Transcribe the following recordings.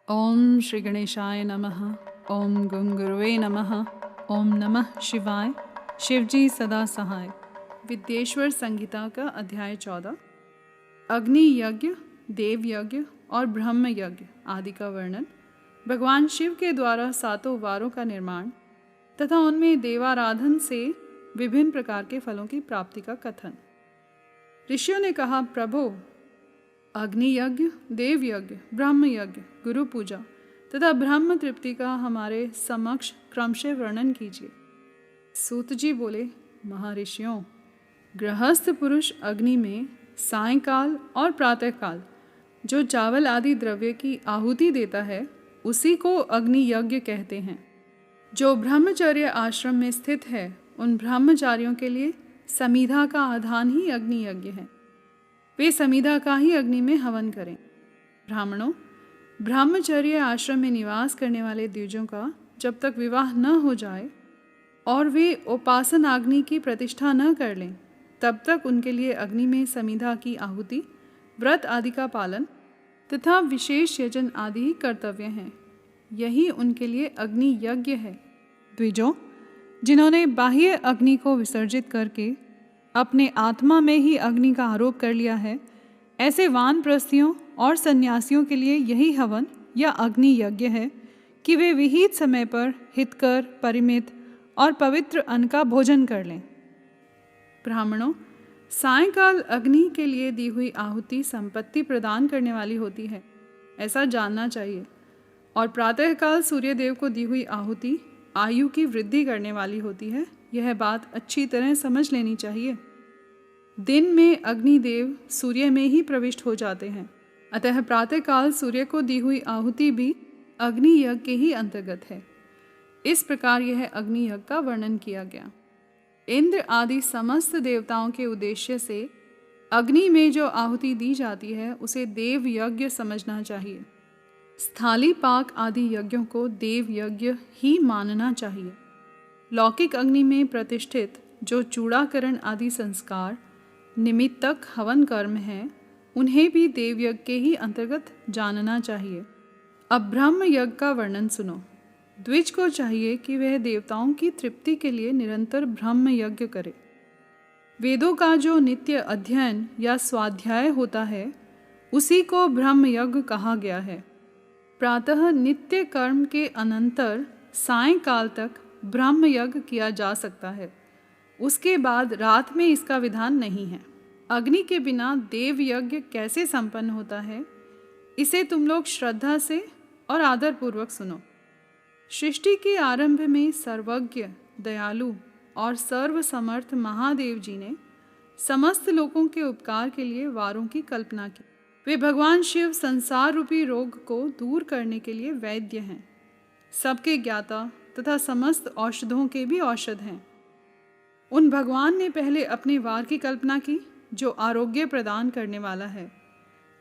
ओम श्री गणेशाय नमः। ओम गुरुवे नमः। ओम नमः शिवाय। शिवजी सदा सहाय। विद्येश्वर संहिता का अध्याय 14। अग्नि यज्ञ, देव यज्ञ और ब्रह्म यज्ञ आदि का वर्णन, भगवान शिव के द्वारा 7 वारों का निर्माण तथा उनमें देवाराधन से विभिन्न प्रकार के फलों की प्राप्ति का कथन। ऋषियों ने कहा, प्रभो, अग्नि यज्ञ, देव यज्ञ, ब्रह्म यज्ञ, गुरु पूजा तथा ब्रह्म तृप्ति का हमारे समक्ष क्रमशः वर्णन कीजिए। सूत जी बोले, महर्षियों, गृहस्थ पुरुष अग्नि में सायंकाल और प्रातःकाल जो चावल आदि द्रव्य की आहुति देता है उसी को अग्नि यज्ञ कहते हैं। जो ब्रह्मचर्य आश्रम में स्थित है उन ब्रह्मचारियों के लिए समीधा का आधान ही अग्नि यज्ञ है। वे समीधा का ही अग्नि में हवन करें। ब्राह्मणों, ब्रह्मचर्य आश्रम में निवास करने वाले द्विजों का जब तक विवाह न हो जाए और वे उपासन अग्नि की प्रतिष्ठा न कर लें तब तक उनके लिए अग्नि में समीधा की आहुति, व्रत आदि का पालन तथा विशेष यजन आदि ही कर्तव्य हैं। यही उनके लिए अग्नि यज्ञ है। द्विजों, जिन्होंने बाह्य अग्नि को विसर्जित करके अपने आत्मा में ही अग्नि का आरोप कर लिया है, ऐसे वानप्रस्थियों और सन्यासियों के लिए यही हवन या अग्नि यज्ञ है कि वे विहित समय पर हितकर, परिमित और पवित्र अन्न का भोजन कर लें। ब्राह्मणों, सायंकाल अग्नि के लिए दी हुई आहुति संपत्ति प्रदान करने वाली होती है, ऐसा जानना चाहिए, और प्रातःकाल सूर्यदेव को दी हुई आहुति आयु की वृद्धि करने वाली होती है। यह बात अच्छी तरह समझ लेनी चाहिए। दिन में अग्निदेव सूर्य में ही प्रविष्ट हो जाते हैं, अतः प्रातःकाल सूर्य को दी हुई आहुति भी अग्नि यज्ञ के ही अंतर्गत है। इस प्रकार यह अग्नि यज्ञ का वर्णन किया गया। इंद्र आदि समस्त देवताओं के उद्देश्य से अग्नि में जो आहुति दी जाती है उसे देव यज्ञ समझना चाहिए। स्थाली पाक आदि यज्ञों को देव यज्ञ ही मानना चाहिए। लौकिक अग्नि में प्रतिष्ठित जो चूड़ाकरण आदि संस्कार निमित्तक हवन कर्म हैं, उन्हें भी देव यज्ञ के ही अंतर्गत जानना चाहिए। अब ब्रह्म यज्ञ का वर्णन सुनो। द्विज को चाहिए कि वह देवताओं की तृप्ति के लिए निरंतर ब्रह्म यज्ञ करे। वेदों का जो नित्य अध्ययन या स्वाध्याय होता है उसी को ब्रह्म यज्ञ कहा गया है। प्रातः नित्य कर्म के अनंतर सायंकाल तक ब्रह्म यज्ञ किया जा सकता है। उसके बाद रात में इसका विधान नहीं है। अग्नि के बिना देव यज्ञ कैसे संपन्न होता है, इसे तुम लोग श्रद्धा से और आदर पूर्वक सुनो। सृष्टि के आरंभ में सर्वज्ञ, दयालु और सर्वसमर्थ महादेव जी ने समस्त लोगों के उपकार के लिए वारों की कल्पना की। वे भगवान शिव संसार रूपी रोग को दूर करने के लिए वैद्य हैं, सबके ज्ञाता तथा समस्त औषधों के भी औषध हैं। उन भगवान ने पहले अपने वार की कल्पना की जो आरोग्य प्रदान करने वाला है।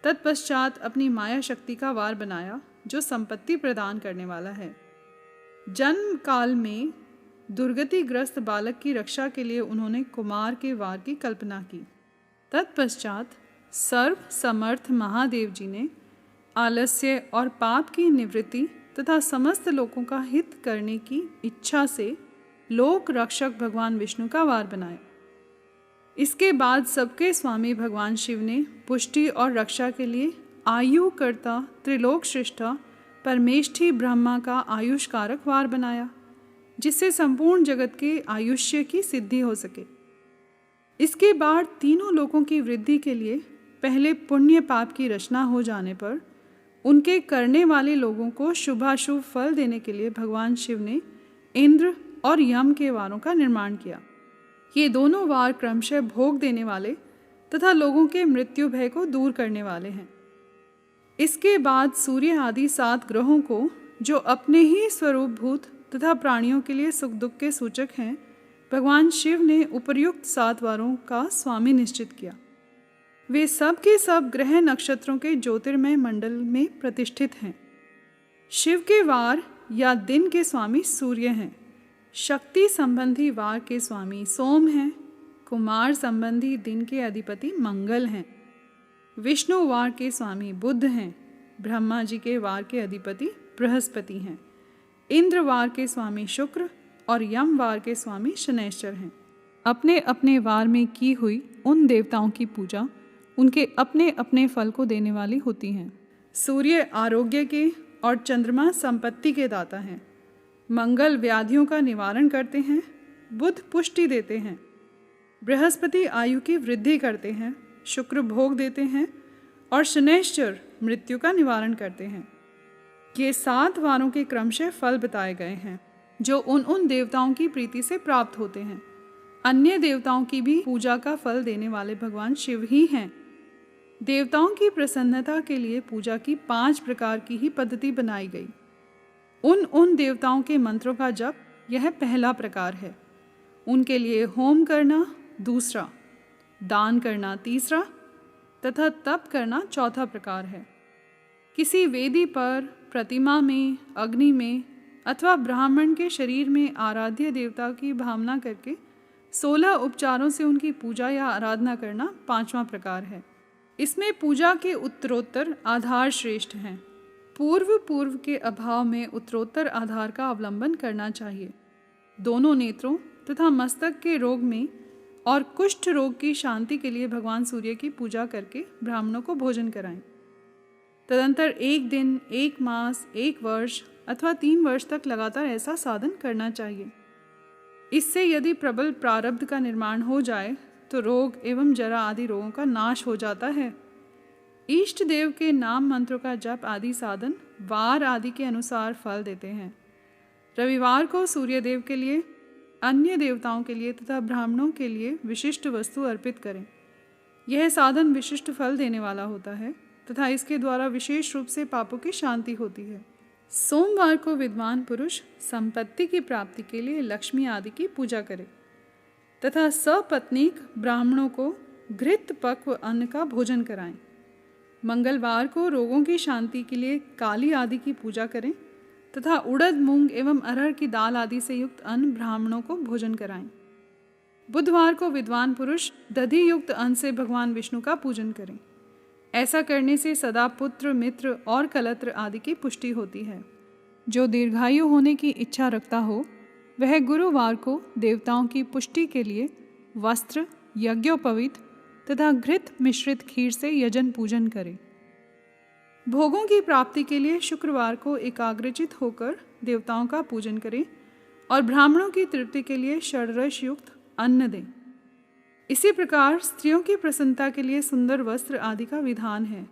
तत्पश्चात अपनी माया शक्ति का वार बनाया जो संपत्ति प्रदान करने वाला है। जन्म काल में दुर्गतिग्रस्त बालक की रक्षा के लिए उन्होंने कुमार के वार की कल्पना की। तत्पश्चात सर्व समर्थ महादेव जी ने आलस्य और पाप की निवृत्ति तथा समस्त लोगों का हित करने की इच्छा से लोक रक्षक भगवान विष्णु का वार बनाया। इसके बाद सबके स्वामी भगवान शिव ने पुष्टि और रक्षा के लिए आयु कर्ता त्रिलोक श्रेष्ठा परमेष्ठी ब्रह्मा का आयुष कारक वार बनाया, जिससे संपूर्ण जगत के आयुष्य की सिद्धि हो सके। इसके बाद तीनों लोकों की वृद्धि के लिए पहले पुण्य पाप की रचना हो जाने पर उनके करने वाले लोगों को शुभाशुभ फल देने के लिए भगवान शिव ने इंद्र और यम के वारों का निर्माण किया। ये दोनों वार क्रमशः भोग देने वाले तथा लोगों के मृत्यु भय को दूर करने वाले हैं। इसके बाद सूर्य आदि 7 ग्रहों को, जो अपने ही स्वरूपभूत तथा प्राणियों के लिए सुख दुख के सूचक हैं, भगवान शिव ने उपर्युक्त 7 वारों का स्वामी निश्चित किया। वे सब के सब ग्रह नक्षत्रों के ज्योतिर्मय मंडल में प्रतिष्ठित हैं। शिव के वार या दिन के स्वामी सूर्य हैं। शक्ति संबंधी वार के स्वामी सोम हैं। कुमार संबंधी दिन के अधिपति मंगल हैं। विष्णु वार के स्वामी बुध हैं। ब्रह्मा जी के वार के अधिपति बृहस्पति हैं, इंद्र वार के स्वामी शुक्र और यम वार के स्वामी शनैश्चर हैं। अपने अपने वार में की हुई उन देवताओं की पूजा उनके अपने अपने फल को देने वाली होती हैं। सूर्य आरोग्य के और चंद्रमा संपत्ति के दाता हैं। मंगल व्याधियों का निवारण करते हैं, बुध पुष्टि देते हैं, बृहस्पति आयु की वृद्धि करते हैं, शुक्र भोग देते हैं और शनैश्चर मृत्यु का निवारण करते हैं। ये 7 वारों के क्रमशः फल बताए गए हैं जो उन देवताओं की प्रीति से प्राप्त होते हैं। अन्य देवताओं की भी पूजा का फल देने वाले भगवान शिव ही हैं। देवताओं की प्रसन्नता के लिए पूजा की 5 प्रकार की ही पद्धति बनाई गई। उन देवताओं के मंत्रों का जप यह पहला प्रकार है। उनके लिए होम करना दूसरा, दान करना तीसरा तथा तप करना चौथा प्रकार है। किसी वेदी पर, प्रतिमा में, अग्नि में अथवा ब्राह्मण के शरीर में आराध्य देवता की भावना करके 16 उपचारों से उनकी पूजा या आराधना करना 5वां प्रकार है। इसमें पूजा के उत्तरोत्तर आधार श्रेष्ठ हैं। पूर्व के अभाव में उत्तरोत्तर आधार का अवलंबन करना चाहिए। दोनों नेत्रों तथा मस्तक के रोग में और कुष्ठ रोग की शांति के लिए भगवान सूर्य की पूजा करके ब्राह्मणों को भोजन कराएं। तदंतर 1 दिन, 1 मास, 1 वर्ष अथवा 3 वर्ष तक लगातार ऐसा साधन करना चाहिए। इससे यदि प्रबल प्रारब्ध का निर्माण हो जाए तो रोग एवं जरा आदि रोगों का नाश हो जाता है। इष्ट देव के नाम मंत्रों का जप आदि साधन वार आदि के अनुसार फल देते हैं। रविवार को सूर्य देव के लिए, अन्य देवताओं के लिए तथा ब्राह्मणों के लिए विशिष्ट वस्तु अर्पित करें। यह साधन विशिष्ट फल देने वाला होता है तथा इसके द्वारा विशेष रूप से पापों की शांति होती है। सोमवार को विद्वान पुरुष संपत्ति की प्राप्ति के लिए लक्ष्मी आदि की पूजा करें तथा सपत्नीक ब्राह्मणों को घृत पक्व अन्न का भोजन कराएं। मंगलवार को रोगों की शांति के लिए काली आदि की पूजा करें तथा उड़द, मूंग एवं अरहर की दाल आदि से युक्त अन्न ब्राह्मणों को भोजन कराएं। बुधवार को विद्वान पुरुष दधि युक्त अन्न से भगवान विष्णु का पूजन करें। ऐसा करने से सदा पुत्र, मित्र और कलत्र आदि की पुष्टि होती है। जो दीर्घायु होने की इच्छा रखता हो वह गुरुवार को देवताओं की पुष्टि के लिए वस्त्र, यज्ञोपवीत तथा घृत मिश्रित खीर से यजन पूजन करे। भोगों की प्राप्ति के लिए शुक्रवार को एकाग्रचित होकर देवताओं का पूजन करें और ब्राह्मणों की तृप्ति के लिए षड्रस युक्त अन्न दें। इसी प्रकार स्त्रियों की प्रसन्नता के लिए सुंदर वस्त्र आदि का विधान है।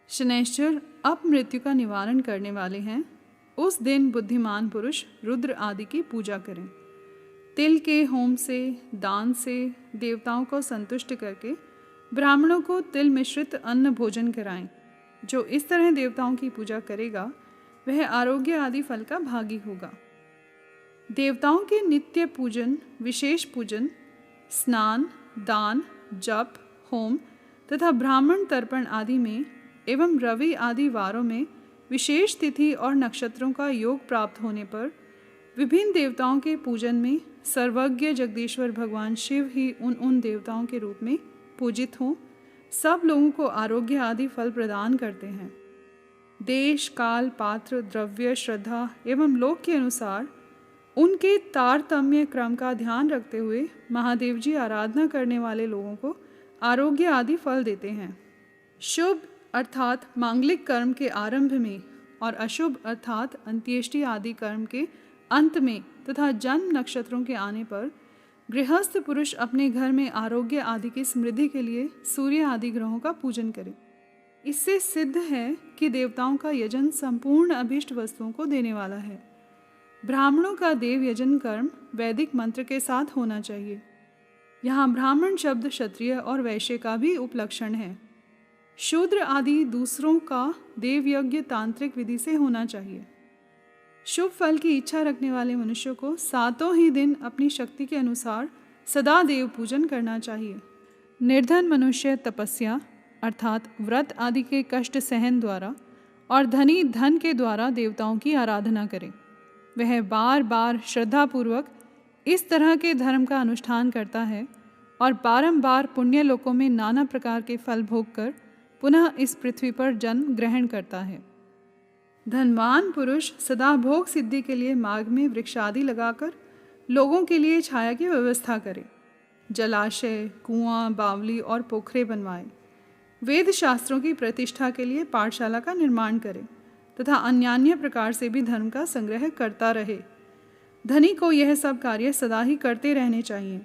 शनैश्चर अपमृत्यु का निवारण करने वाले हैं। उस दिन बुद्धिमान पुरुष रुद्र आदि की पूजा करें। तिल के होम से, दान से देवताओं को संतुष्ट करके ब्राह्मणों को तिल मिश्रित अन्न भोजन कराएं। जो इस तरह देवताओं की पूजा करेगा वह आरोग्य आदि फल का भागी होगा। देवताओं के नित्य पूजन, विशेष पूजन, स्नान, दान, जप, होम तथा ब्राह्मण तर्पण आदि में एवं रवि आदि वारों में विशेष तिथि और नक्षत्रों का योग प्राप्त होने पर विभिन्न देवताओं के पूजन में सर्वज्ञ जगदीश्वर भगवान शिव ही उन देवताओं के रूप में पूजित हों, सब लोगों को आरोग्य आदि फल प्रदान करते हैं। देश, काल, पात्र, द्रव्य, श्रद्धा एवं लोक के अनुसार उनके तारतम्य क्रम का ध्यान रखते हुए महादेव जी आराधना करने वाले लोगों को आरोग्य आदि फल देते हैं। शुभ अर्थात मांगलिक कर्म के आरंभ में और अशुभ अर्थात अंत्येष्टि आदि कर्म के अंत में तथा जन्म नक्षत्रों के आने पर गृहस्थ पुरुष अपने घर में आरोग्य आदि की समृद्धि के लिए सूर्य आदि ग्रहों का पूजन करें। इससे सिद्ध है कि देवताओं का यजन संपूर्ण अभीष्ट वस्तुओं को देने वाला है। ब्राह्मणों का देव यजन कर्म वैदिक मंत्र के साथ होना चाहिए। यहाँ ब्राह्मण शब्द क्षत्रिय और वैश्य का भी उपलक्षण है। शूद्र आदि दूसरों का देव यज्ञ तांत्रिक विधि से होना चाहिए। शुभ फल की इच्छा रखने वाले मनुष्यों को 7 ही दिन अपनी शक्ति के अनुसार सदा देव पूजन करना चाहिए। निर्धन मनुष्य तपस्या अर्थात व्रत आदि के कष्ट सहन द्वारा और धनी धन के द्वारा देवताओं की आराधना करें। वह बार बार श्रद्धापूर्वक इस तरह के धर्म का अनुष्ठान करता है और बारंबार पुण्य लोकों में नाना प्रकार के फल भोग कर पुनः इस पृथ्वी पर जन्म ग्रहण करता है। धनवान पुरुष सदा भोग सिद्धि के लिए मार्ग में वृक्षादि लगाकर लोगों के लिए छाया की व्यवस्था करे, जलाशय, कुआं, बावली और पोखरे बनवाए, वेद शास्त्रों की प्रतिष्ठा के लिए पाठशाला का निर्माण करे तथा अन्य प्रकार से भी धर्म का संग्रह करता रहे। धनी को यह सब कार्य सदा ही करते रहने चाहिए।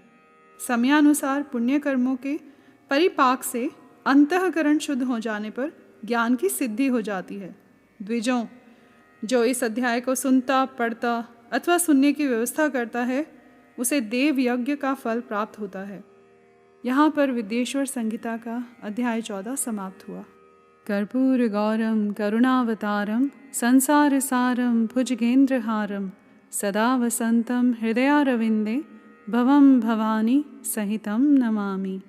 समयानुसार पुण्य कर्मों के परिपाक से अंतःकरण शुद्ध हो जाने पर ज्ञान की सिद्धि हो जाती है। द्विजों, जो इस अध्याय को सुनता, पढ़ता अथवा सुनने की व्यवस्था करता है, उसे देव यज्ञ का फल प्राप्त होता है। यहाँ पर विद्येश्वर संहिता का अध्याय 14 समाप्त हुआ। कर्पूर गौरम करुणावतारम संसार सारम भुजगेंद्रहारम सदा वसंतम हृदयारविंदे भवम भवानी सहितम नमामि।